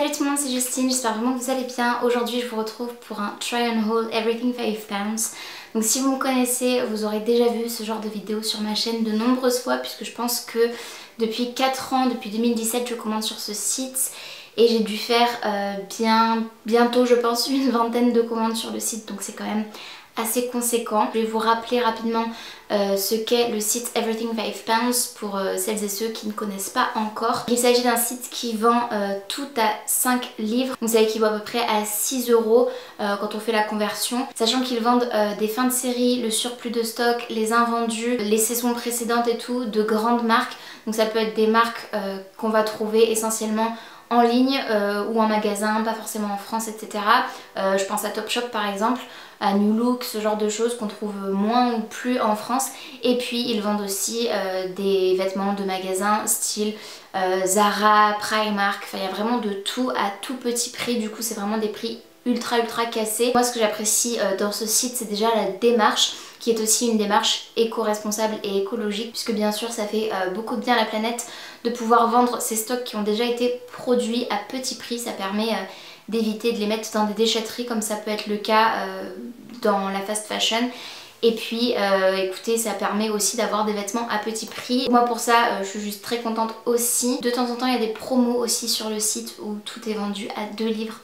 Salut tout le monde, c'est Justine, j'espère vraiment que vous allez bien. Aujourd'hui je vous retrouve pour un try on haul everything 5 pounds. Donc si vous me connaissez, vous aurez déjà vu ce genre de vidéo sur ma chaîne de nombreuses fois, puisque je pense que depuis 4 ans, depuis 2017 je commande sur ce site. Et j'ai dû faire bientôt je pense une vingtaine de commandes sur le site, donc c'est quand même assez conséquent. Je vais vous rappeler rapidement ce qu'est le site Everything 5 Pounds pour celles et ceux qui ne connaissent pas encore. Il s'agit d'un site qui vend tout à 5 livres, donc ça équivaut à peu près à 6 € quand on fait la conversion. Sachant qu'ils vendent des fins de série, le surplus de stock, les invendus, les saisons précédentes et tout, de grandes marques. Donc ça peut être des marques qu'on va trouver essentiellement en ligne ou en magasin, pas forcément en France, etc. Je pense à Topshop par exemple, à New Look, ce genre de choses qu'on trouve moins ou plus en France. Et puis ils vendent aussi des vêtements de magasin style Zara, Primark, enfin il y a vraiment de tout à tout petit prix. Du coup c'est vraiment des prix ultra cassés. Moi ce que j'apprécie dans ce site, c'est déjà la démarche, qui est aussi une démarche éco-responsable et écologique, puisque bien sûr ça fait beaucoup de bien à la planète de pouvoir vendre ces stocks qui ont déjà été produits à petit prix. Ça permet d'éviter de les mettre dans des déchetteries comme ça peut être le cas dans la fast fashion. Et puis écoutez, ça permet aussi d'avoir des vêtements à petit prix. Moi pour ça je suis juste très contente aussi. De temps en temps il y a des promos aussi sur le site où tout est vendu à 2,50 livres,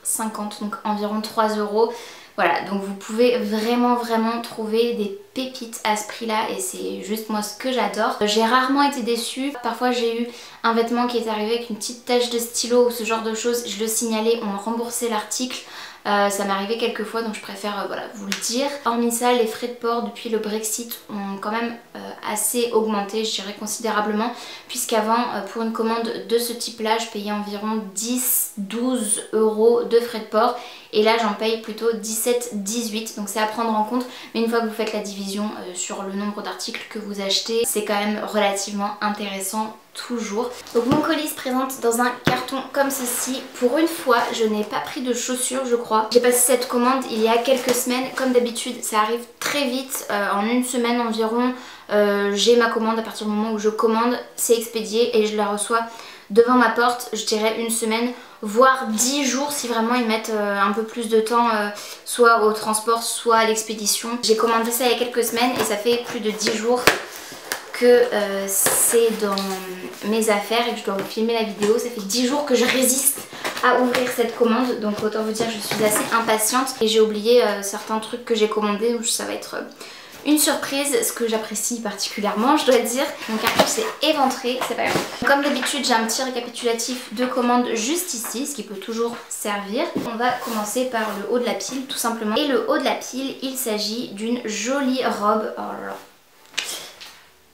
donc environ 3 €. Voilà, donc vous pouvez vraiment trouver des pépites à ce prix là et c'est juste moi ce que j'adore. J'ai rarement été déçue. Parfois j'ai eu un vêtement qui est arrivé avec une petite tache de stylo ou ce genre de choses, je le signalais, on me remboursait l'article. Ça m'est arrivé quelques fois, donc je préfère voilà, vous le dire. Hormis ça, les frais de port depuis le Brexit ont quand même assez augmenté, je dirais considérablement, puisqu'avant pour une commande de ce type là je payais environ 10-12 € de frais de port, et là j'en paye plutôt 17-18, donc c'est à prendre en compte. Mais une fois que vous faites la division sur le nombre d'articles que vous achetez, c'est quand même relativement intéressant toujours. Donc mon colis se présente dans un carton comme ceci. Pour une fois je n'ai pas pris de chaussures je crois. J'ai passé cette commande il y a quelques semaines, comme d'habitude ça arrive très vite, en une semaine environ j'ai ma commande. À partir du moment où je commande, c'est expédié et je la reçois devant ma porte, je dirais une semaine voire 10 jours si vraiment ils mettent un peu plus de temps, soit au transport soit à l'expédition. J'ai commandé ça il y a quelques semaines et ça fait plus de 10 jours que c'est dans mes affaires et que je dois vous filmer la vidéo. Ça fait 10 jours que je résiste à ouvrir cette commande, donc autant vous dire que je suis assez impatiente et j'ai oublié certains trucs que j'ai commandés, donc ça va être une surprise, ce que j'apprécie particulièrement je dois dire. Mon carton s'est éventré, c'est pas grave. Comme d'habitude j'ai un petit récapitulatif de commandes juste ici, ce qui peut toujours servir. On va commencer par le haut de la pile tout simplement. Et le haut de la pile, il s'agit d'une jolie robe. Oh là là.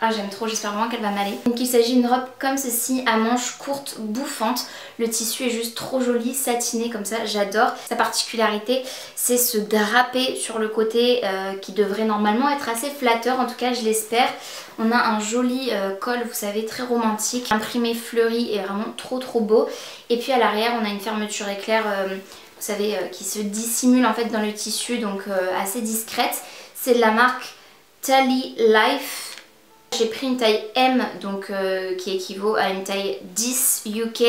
Ah j'aime trop, j'espère vraiment qu'elle va m'aller. Donc il s'agit d'une robe comme ceci, à manches courtes, bouffantes. Le tissu est juste trop joli, satiné comme ça, j'adore. Sa particularité, c'est ce drapé sur le côté qui devrait normalement être assez flatteur, en tout cas je l'espère. On a un joli col, vous savez, très romantique, imprimé fleuri et vraiment trop beau. Et puis à l'arrière on a une fermeture éclair, vous savez, qui se dissimule en fait dans le tissu, donc assez discrète. C'est de la marque Tally Life. J'ai pris une taille M, donc qui équivaut à une taille 10 UK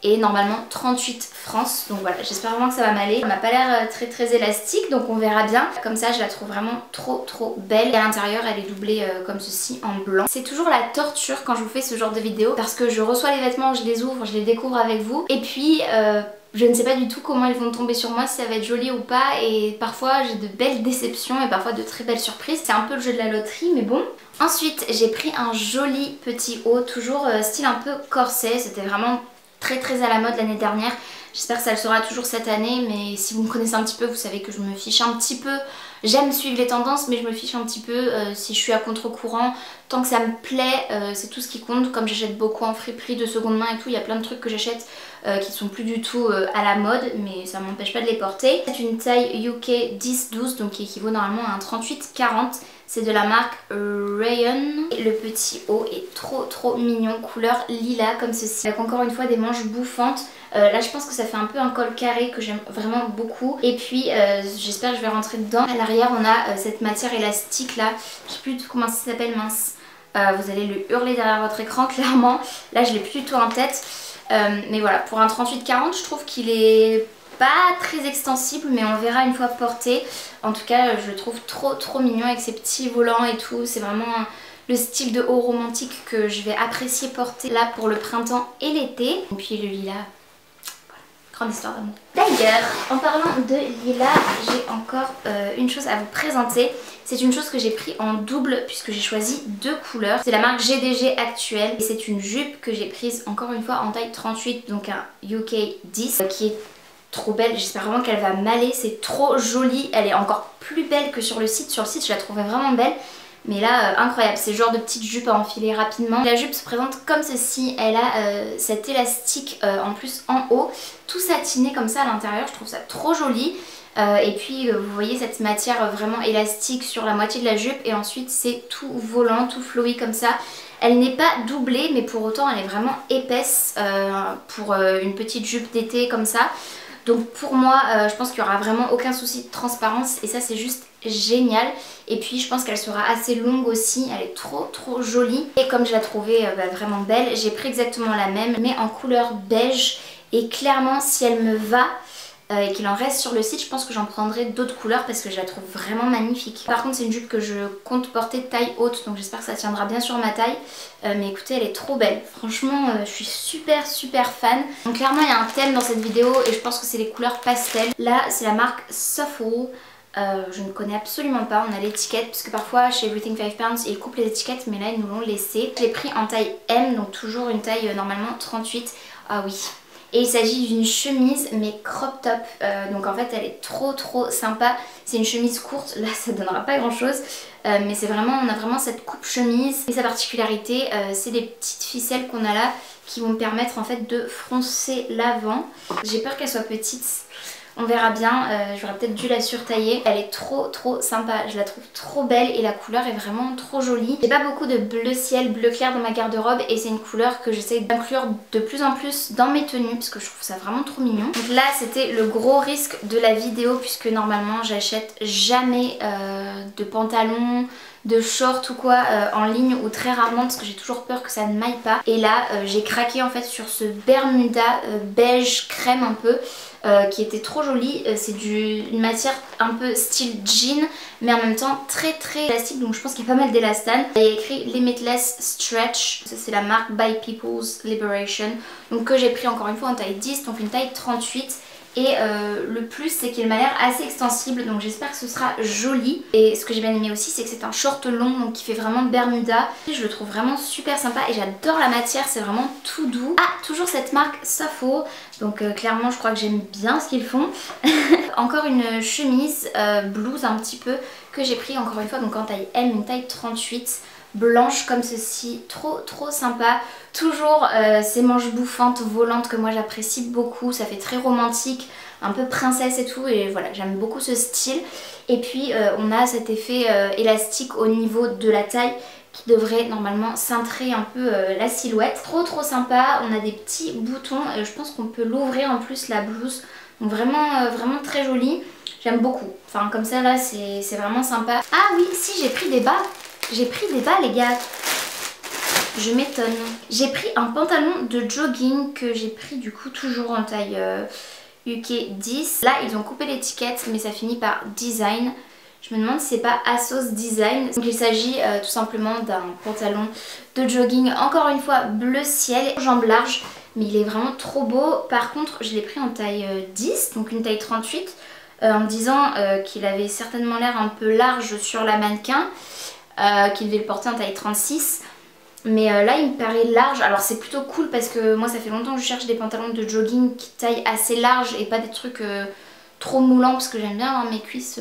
et normalement 38 France. Donc voilà, j'espère vraiment que ça va m'aller. Elle m'a pas l'air très élastique, donc on verra bien. Comme ça je la trouve vraiment trop belle. Et à l'intérieur elle est doublée comme ceci en blanc. C'est toujours la torture quand je vous fais ce genre de vidéo, parce que je reçois les vêtements, je les ouvre, je les découvre avec vous. Et puis je ne sais pas du tout comment ils vont tomber sur moi, si ça va être joli ou pas, et parfois j'ai de belles déceptions et parfois de très belles surprises. C'est un peu le jeu de la loterie, mais bon. Ensuite j'ai pris un joli petit haut, toujours style un peu corset. C'était vraiment très à la mode l'année dernière. J'espère que ça le sera toujours cette année, mais si vous me connaissez un petit peu, vous savez que je me fiche un petit peu. J'aime suivre les tendances, mais je me fiche un petit peu si je suis à contre-courant. Tant que ça me plaît, c'est tout ce qui compte. Comme j'achète beaucoup en friperie de seconde main et tout, il y a plein de trucs que j'achète qui sont plus du tout à la mode, mais ça m'empêche pas de les porter. C'est une taille UK 10-12, donc qui équivaut normalement à un 38-40. C'est de la marque Rayon. Le petit haut est trop mignon, couleur lilas comme ceci. Avec encore une fois des manches bouffantes. Là je pense que ça fait un peu un col carré que j'aime vraiment beaucoup. Et puis j'espère que je vais rentrer dedans. À l'arrière on a cette matière élastique là. Je sais plus comment ça s'appelle, mince. Vous allez le hurler derrière votre écran clairement. Là je l'ai plus du tout en tête. Mais voilà, pour un 38-40 je trouve qu'il est pas très extensible, mais on verra une fois porté. En tout cas je le trouve trop mignon avec ses petits volants et tout. C'est vraiment le style de haut romantique que je vais apprécier porter là pour le printemps et l'été. Et puis le lilas, voilà, grande histoire d'amour. D'ailleurs, en parlant de lilas, j'ai encore une chose à vous présenter. C'est une chose que j'ai pris en double puisque j'ai choisi 2 couleurs. C'est la marque GDG actuelle et c'est une jupe que j'ai prise encore une fois en taille 38, donc un UK 10 qui est trop belle. J'espère vraiment qu'elle va m'aller, c'est trop joli. Elle est encore plus belle que sur le site. Sur le site je la trouvais vraiment belle. Mais là, incroyable, c'est le genre de petite jupe à enfiler rapidement. La jupe se présente comme ceci, elle a cet élastique en plus en haut, tout satiné comme ça à l'intérieur, je trouve ça trop joli. Et puis vous voyez cette matière vraiment élastique sur la moitié de la jupe et ensuite c'est tout volant, tout flowy comme ça. Elle n'est pas doublée mais pour autant elle est vraiment épaisse pour une petite jupe d'été comme ça. Donc pour moi je pense qu'il n'y aura vraiment aucun souci de transparence et ça c'est juste génial. Et puis je pense qu'elle sera assez longue aussi, elle est trop jolie. Et comme je la trouvais vraiment belle, j'ai pris exactement la même mais en couleur beige. Et clairement si elle me va et qu'il en reste sur le site, je pense que j'en prendrai d'autres couleurs parce que je la trouve vraiment magnifique. Par contre c'est une jupe que je compte porter de taille haute, donc j'espère que ça tiendra bien sur ma taille. Mais écoutez, elle est trop belle, franchement je suis super fan. Donc clairement il y a un thème dans cette vidéo et je pense que c'est les couleurs pastel. Là c'est la marque Shuffle. Je ne connais absolument pas, on a l'étiquette puisque parfois chez Everything 5 Pounds ils coupent les étiquettes mais là ils nous l'ont laissé. Je l'ai pris en taille M, donc toujours une taille normalement 38. Ah oui. Et il s'agit d'une chemise mais crop top, donc en fait elle est trop sympa. C'est une chemise courte, là ça donnera pas grand chose, mais c'est vraiment, on a vraiment cette coupe chemise. Et sa particularité c'est des petites ficelles qu'on a là qui vont me permettre en fait de froncer l'avant. J'ai peur qu'elle soit petite. On verra bien, j'aurais peut-être dû la surtailler. Elle est trop sympa, je la trouve trop belle et la couleur est vraiment trop jolie. J'ai pas beaucoup de bleu ciel, bleu clair dans ma garde-robe et c'est une couleur que j'essaie d'inclure de plus en plus dans mes tenues parce que je trouve ça vraiment trop mignon. Donc là c'était le gros risque de la vidéo puisque normalement j'achète jamais de pantalons, de shorts ou quoi en ligne ou très rarement parce que j'ai toujours peur que ça ne m'aille pas. Et là j'ai craqué en fait sur ce Bermuda beige crème un peu. Qui était trop jolie, c'est une matière un peu style jean mais en même temps très élastique, donc je pense qu'il y a pas mal d'élastane. Il y a écrit Limitless Stretch, ça c'est la marque By People's Liberation, donc que j'ai pris encore une fois en taille 10, donc une taille 38. Et le plus c'est qu'il m'a l'air assez extensible, donc j'espère que ce sera joli. Et ce que j'ai bien aimé aussi c'est que c'est un short long, donc qui fait vraiment Bermuda. Je le trouve vraiment super sympa et j'adore la matière, c'est vraiment tout doux. Ah, toujours cette marque Safo, donc clairement je crois que j'aime bien ce qu'ils font. Encore une chemise, blouse un petit peu, que j'ai pris encore une fois donc en taille M, une taille 38. Blanche comme ceci, trop sympa. Toujours ces manches bouffantes volantes que moi j'apprécie beaucoup, ça fait très romantique, un peu princesse et tout, et voilà, j'aime beaucoup ce style. Et puis on a cet effet élastique au niveau de la taille qui devrait normalement cintrer un peu la silhouette. Trop sympa, on a des petits boutons, je pense qu'on peut l'ouvrir en plus la blouse, donc vraiment très joli. J'aime beaucoup, enfin comme ça là c'est vraiment sympa. Ah oui, si j'ai pris des bas. J'ai pris des bas les gars, je m'étonne. J'ai pris un pantalon de jogging que j'ai pris du coup toujours en taille UK 10. Là ils ont coupé l'étiquette mais ça finit par design. Je me demande si c'est pas Asos Design. Donc il s'agit tout simplement d'un pantalon de jogging, encore une fois bleu ciel, jambes larges. Mais il est vraiment trop beau. Par contre je l'ai pris en taille 10, donc une taille 38. En me disant qu'il avait certainement l'air un peu large sur la mannequin. Qu'il devait le porter en taille 36, mais là il me paraît large. Alors c'est plutôt cool parce que moi ça fait longtemps que je cherche des pantalons de jogging qui taillent assez large et pas des trucs trop moulants parce que j'aime bien avoir mes cuisses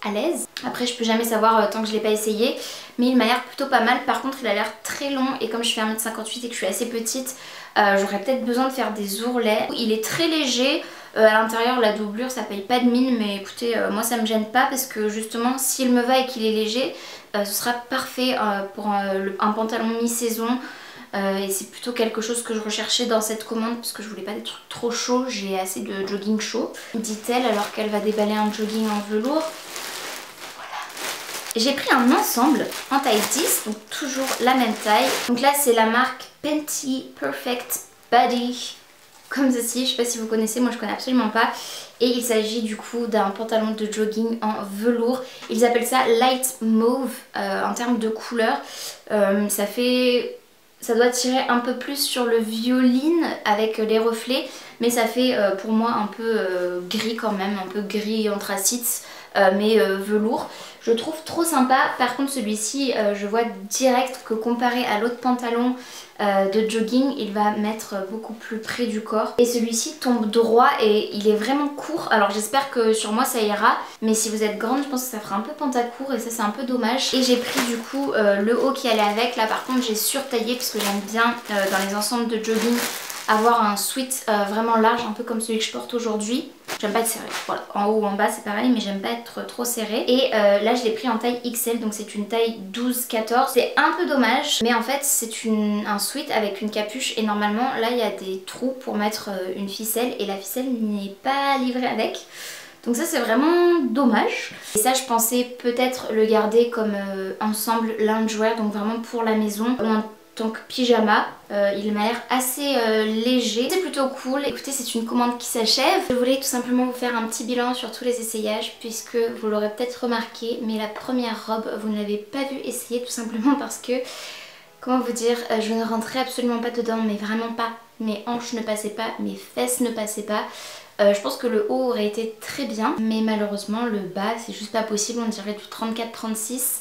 à l'aise. Après je peux jamais savoir tant que je l'ai pas essayé, mais il m'a l'air plutôt pas mal. Par contre il a l'air très long et comme je fais 1m58 et que je suis assez petite, j'aurais peut-être besoin de faire des ourlets. Il est très léger. À l'intérieur la doublure ça paye pas de mine, mais écoutez moi ça me gêne pas parce que justement s'il me va et qu'il est léger ce sera parfait pour un pantalon mi-saison et c'est plutôt quelque chose que je recherchais dans cette commande parce que je voulais pas des trucs trop chauds, j'ai assez de jogging chaud, dit-elle alors qu'elle va déballer un jogging en velours. J'ai pris un ensemble en taille 10, donc toujours la même taille. Donc là c'est la marque Penti Perfect Body comme ceci. Je sais pas si vous connaissez, moi je connais absolument pas. Et il s'agit du coup d'un pantalon de jogging en velours. Ils appellent ça light mauve en termes de couleur. Ça doit tirer un peu plus sur le violine avec les reflets, mais ça fait pour moi un peu gris quand même, un peu gris anthracite, mais velours. Je trouve trop sympa. Par contre celui-ci, je vois direct que comparé à l'autre pantalon de jogging, il va mettre beaucoup plus près du corps. Et celui-ci tombe droit et il est vraiment court. Alors j'espère que sur moi ça ira, mais si vous êtes grande, je pense que ça fera un peu pantacourt et ça c'est un peu dommage. Et j'ai pris du coup le haut qui allait avec. Là par contre j'ai surtaillé parce que j'aime bien dans les ensembles de jogging avoir un sweat vraiment large, un peu comme celui que je porte aujourd'hui. J'aime pas être serré, voilà, en haut ou en bas c'est pareil, mais j'aime pas être trop serré. Et là je l'ai pris en taille XL, donc c'est une taille 12-14. C'est un peu dommage, mais en fait c'est un sweat avec une capuche et normalement là il y a des trous pour mettre une ficelle et la ficelle n'est pas livrée avec. Donc ça c'est vraiment dommage. Et ça je pensais peut-être le garder comme ensemble loungewear, donc vraiment pour la maison. tant que pyjama. Il m'a l'air assez léger. C'est plutôt cool. Écoutez, c'est une commande qui s'achève. Je voulais tout simplement vous faire un petit bilan sur tous les essayages puisque vous l'aurez peut-être remarqué, mais la première robe, vous ne l'avez pas vue essayer tout simplement parce que, comment vous dire, je ne rentrais absolument pas dedans, mais vraiment pas. Mes hanches ne passaient pas, mes fesses ne passaient pas. Je pense que le haut aurait été très bien, mais malheureusement le bas c'est juste pas possible, on dirait du 34-36.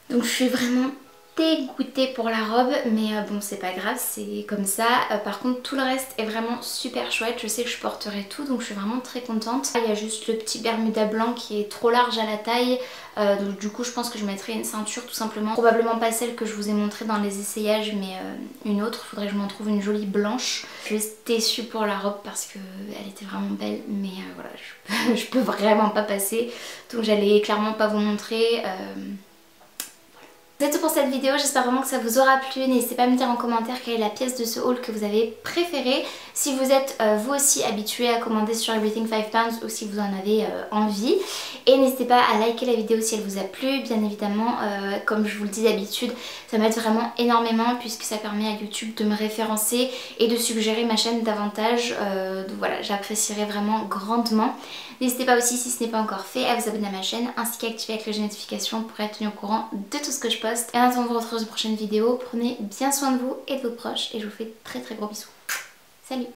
Donc je suis vraiment dégoûtée pour la robe, mais bon c'est pas grave, c'est comme ça. Par contre tout le reste est vraiment super chouette, je sais que je porterai tout donc je suis vraiment très contente. Il y a juste le petit bermuda blanc qui est trop large à la taille, donc du coup je pense que je mettrai une ceinture tout simplement. Probablement pas celle que je vous ai montrée dans les essayages, mais une autre, faudrait que je m'en trouve une jolie blanche. Je suis déçue pour la robe parce qu'elle était vraiment belle, mais voilà, je peux vraiment pas passer, donc j'allais clairement pas vous montrer. C'est tout pour cette vidéo, j'espère vraiment que ça vous aura plu. N'hésitez pas à me dire en commentaire quelle est la pièce de ce haul que vous avez préférée. Si vous êtes vous aussi habitué à commander sur Everything 5 Pounds ou si vous en avez envie. Et n'hésitez pas à liker la vidéo si elle vous a plu. Bien évidemment, comme je vous le dis d'habitude, ça m'aide vraiment énormément puisque ça permet à YouTube de me référencer et de suggérer ma chaîne davantage. Donc voilà, j'apprécierais vraiment grandement. N'hésitez pas aussi, si ce n'est pas encore fait, à vous abonner à ma chaîne ainsi qu'à activer la cloche de notification pour être tenu au courant de tout ce que je poste. Et en attendant de vous retrouver dans une prochaine vidéo, prenez bien soin de vous et de vos proches et je vous fais très gros bisous. Salut!